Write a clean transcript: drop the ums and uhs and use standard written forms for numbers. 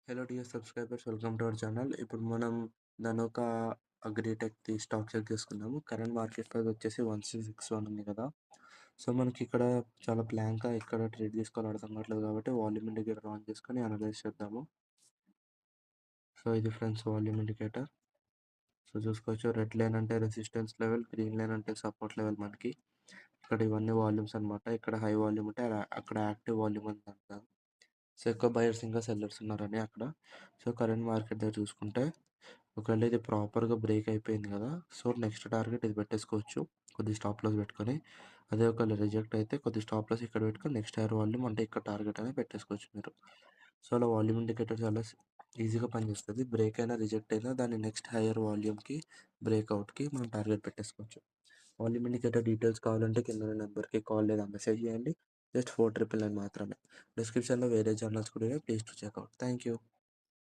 Hello dear subscribers, welcome to our channel. ఇప్పుడు మనం Dhanuka అగ్రిటెక్‌ది stock check చేసుకుందాము. కరెంట్ మార్కెట్ ప్రైస్ వచ్చేసి 1661 ఉంది కదా. సో మనకి ఇక్కడ చాలా బ్లాంక్‌గా ఎక్కడ ట్రేడ్ తీసుకోవాలో అర్థం కావట్లేదు కాబట్టి వాల్యూమ్ ఇండికేటర్ ఆన్ చేసుకొని అనలైజ్ చేద్దాము. సో ఇది ఫ్రెండ్స్ వాల్యూమ్ ఇండికేటర్. సో చూసుకోవచ్చు, రెడ్ లైన్ అంటే రెసిస్టెన్స్ లెవెల్, గ్రీన్ లైన్ అంటే సపోర్ట్ లెవెల్. మనకి ఇక్కడ ఇవన్నీ వాల్యూమ్స్ అనమాట. ఇక్కడ హై వాల్యూమ్ ఉంటే అక్కడ యాక్టివ్ వాల్యూమ్ అని అంటారు. సో ఎక్కువ బయర్స్ ఇంకా సెల్లర్స్ ఉన్నారని అక్కడ. సో కరెంట్ మార్కెట్ దగ్గర చూసుకుంటే ఒకవేళ ఇది ప్రాపర్గా బ్రేక్ అయిపోయింది కదా, సో నెక్స్ట్ టార్గెట్ ఇది పెట్టేసుకోవచ్చు కొద్ది స్టాప్ లాస్ పెట్టుకొని. అదే ఒకవేళ రిజెక్ట్ అయితే కొద్ది స్టాప్ లాస్ ఇక్కడ పెట్టుకొని నెక్స్ట్ హైయర్ వాల్యూమ్ అంటే ఇక్కడ టార్గెట్ అనేది పెట్టేసుకోవచ్చు మీరు. సో అలా వాల్యూమ్ ఇండికేటర్ చాలా ఈజీగా పనిచేస్తుంది. బ్రేక్ అయినా రిజెక్ట్ అయినా దాన్ని నెక్స్ట్ హైయర్ వాల్యూమ్కి బ్రేక్అవుట్కి మనం టార్గెట్ పెట్టేసుకోవచ్చు. వాల్యూమ్ ఇండికేటర్ డీటెయిల్స్ కావాలంటే కింద నెంబర్కి కాల్ లేదా మెసేజ్ చేయండి. జస్ట్ 499 మాత్రమే. డిస్క్రిప్షన్లో వేరే ఛానల్స్ కూడా please to check out. Thank you.